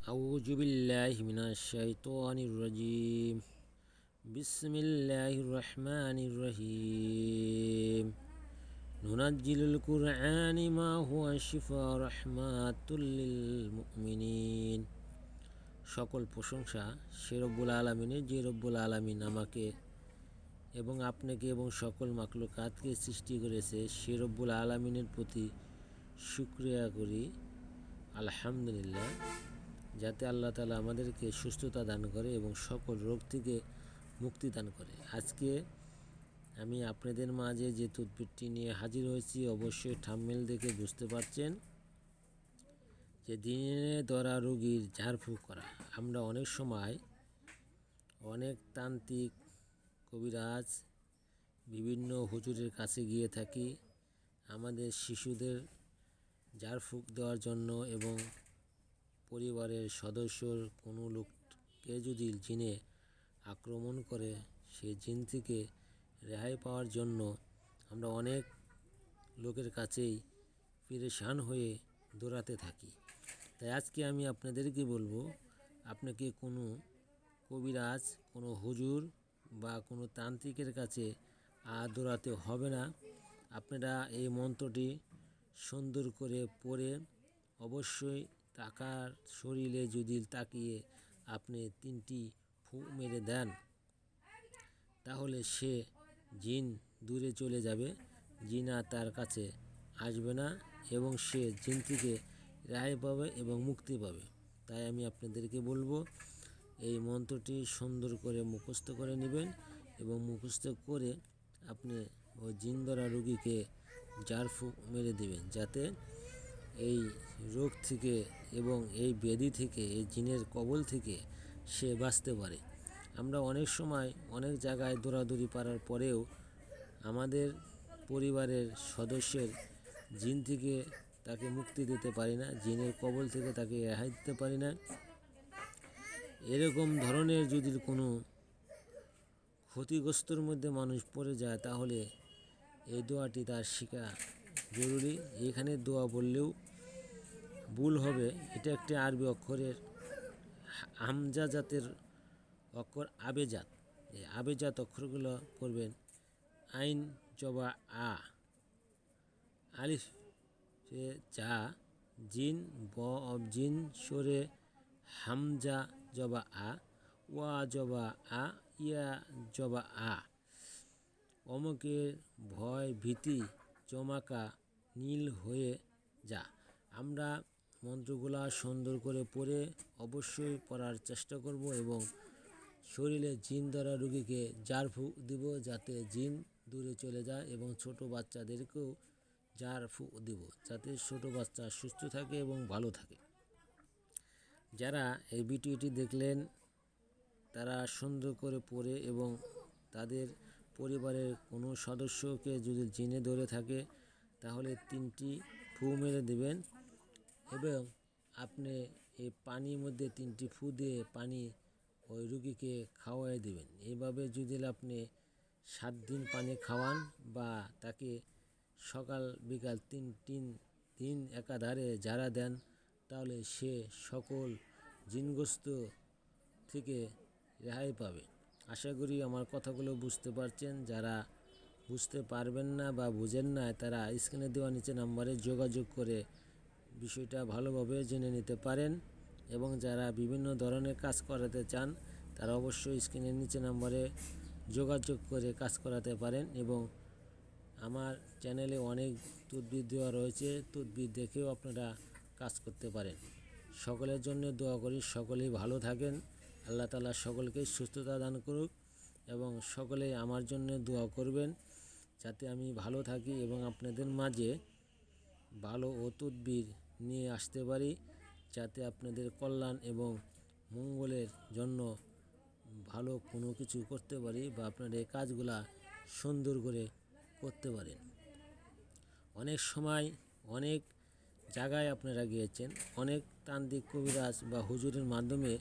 أعوذ بالله من الشيطان الرجيم. بسم الله الرحمن الرحيم. ننزل القرآن ما هو شفاء رحمة للمؤمنين. সকল প্রশংসা সে রব্বুল আলামিনের, যে রব্বুল আলামিন আমাকে এবং আপনাকে এবং সকল মাখলুকাতকে সৃষ্টি করেছে, সে রব্বুল আলামিনের প্রতি শুকরিয়া করি আলহামদুলিল্লাহ, যাতে আল্লাহ তাআলা আমাদেরকে সুস্থতা দান করে এবং সকল রোগ থেকে মুক্তি দান করে। আজকে আমি আপনাদের মাঝে যে তদবিরটি নিয়ে হাজির হয়েছি, অবশ্যই থাম্বনেল দেখে বুঝতে পারছেন যে দিনে ধরা রোগীর ঝাড়ফুঁক করা। আমরা অনেক সময় অনেক তান্ত্রিক, কবিরাজ, বিভিন্ন হুজুরের কাছে গিয়ে থাকি আমাদের শিশুদের ঝাড়ফুঁক দেওয়ার জন্য, এবং পরিবারের সদস্যর কোনো লোককে যদি জিনে আক্রমণ করে, সেই জিন থেকে রেহাই পাওয়ার জন্য আমরা অনেক লোকের কাছেই পেরেশান হয়ে দৌড়াতে থাকি। তাই আজকে আমি আপনাদেরকে বলবো, আপনাকে কোনো কবিরাজ, কোনো হুজুর বা কোনো তান্ত্রিকের কাছে আর দৌড়াতে হবে না। আপনারা এই মন্ত্রটি সুন্দর করে পড়ে অবশ্যই তাকার শরীরে যদি তাকিয়ে আপনি 3টি ফু মেরে দেন, তাহলে সে জিন দূরে চলে যাবে, জিন আর তার কাছে আসবে না এবং সে জিন থেকে রেহাই পাবে এবং মুক্তি পাবে। তাই আমি আপনাদেরকে বলবো, এই মন্ত্রটি সুন্দর করে মুখস্থ করে নেবেন এবং মুখস্থ করে আপনি ওই জিন ধরা রোগীকে ঝাড়ফুঁক মেরে দেবেন, যাতে এই রোগ থেকে এবং এই ব্যাধি থেকে, এই জিনের কবল থেকে সে বাঁচতে পারে। আমরা অনেক সময় অনেক জায়গায় দৌড়াদৌড়ি পারার পরেও আমাদের পরিবারের সদস্যের জিন থেকে তাকে মুক্তি দিতে পারি না, জিনের কবল থেকে তাকে রেহাই দিতে পারি না। এরকম ধরনের যদি কোনো ক্ষতিগ্রস্তর মধ্যে মানুষ পড়ে যায়, তাহলে এই দোয়াটি তার শেখা জরুরি। এখানে দোয়া বললেও ভুল হবে। এটা একটি আরবি অক্ষরের হামজা জাতের অক্ষর, আবেজাত। এই আবেজাত অক্ষরগুলো করবেন আইন জবা আ, আলিফ যা, জিন ব জিন সরে হামজা জবা আ, ওয়া জবা আ, ইয়া জবা আ। অমুকের ভয় ভীতি চমাকা নীল হয়ে যা। আমরা মন্ত্রগুলা সুন্দর করে পড়ে অবশ্যই পড়ার চেষ্টা করব এবং শরীরে জিন ধরা রোগীকে ঝাড়ফুঁক দিব, যাতে জিন দূরে চলে যায়, এবং ছোট বাচ্চাদেরকেও ঝাড়ফুঁক দিব, যাতে ছোট বাচ্চা সুস্থ থাকে এবং ভালো থাকে। যারা এই ভিডিওটি দেখলেন তারা সুন্দর করে পড়ে এবং তাদের পরিবারের কোনো সদস্যকে যদি জিনে ধরে থাকে, তাহলে 3টি ফু মেরে দেবেন এবং আপনি এই পানির মধ্যে 3টি ফু দিয়ে পানি ওই রুগীকে খাওয়াই দেবেন। এইভাবে যদি আপনি 7 দিন পানি খাওয়ান বা তাকে সকাল বিকাল 3 দিন একাধারে ঝাড়া দেন, তাহলে সে সকল জিনগ্রস্ত থেকে রেহাই পাবে। আশা করি আমার কথাগুলো বুঝতে পারছেন। যারা বুঝতে পারবেন না বা বুঝেন না, তারা স্ক্রিনে দেওয়া নিচে নাম্বারে যোগাযোগ করে বিষয়টা ভালোভাবে জেনে নিতে পারেন, এবং যারা বিভিন্ন ধরনের কাজ করাতে চান, তারা অবশ্যই স্ক্রিনের নিচে নাম্বারে যোগাযোগ করে কাজ করাতে পারেন। এবং আমার চ্যানেলে অনেক তদবির দেওয়া রয়েছে, তদবির দেখেও আপনারা কাজ করতে পারেন। সকলের জন্য দোয়া করি, সকলেই ভালো থাকেন, আল্লাহ তাআলা সকলকে সুস্থতা দান করুক, এবং সকলেই আমার জন্য দোয়া করবেন যাতে আমি ভালো থাকি এবং আপনাদের মাঝে ভালো ও তদবির নিয়ে আসতে পারি, যাতে আপনাদের কল্যাণ এবং মঙ্গলের জন্য ভালো কোনো কিছু করতে পারি, বা আপনার এই কাজগুলা সুন্দর করে করতে পারেন। অনেক সময় অনেক জায়গায় আপনারা গিয়েছেন, অনেক তান্ত্রিক, কবিরাজ বা হুজুরের মাধ্যমে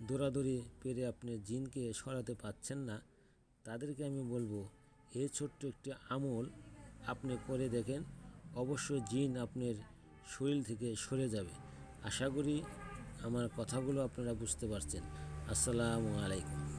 দৌড়াদৌড়ি পেরে আপনি জিনকে সরাতে পারছেন না। তাদেরকে আমি বলবো, এই ছোট্ট একটি আমল আপনি করে দেখেন, অবশ্যই জিন আপনার শরীর থেকে সরে যাবে। আশা করি আমার কথাগুলো আপনারা বুঝতে পারছেন। আসসালামু আলাইকুম।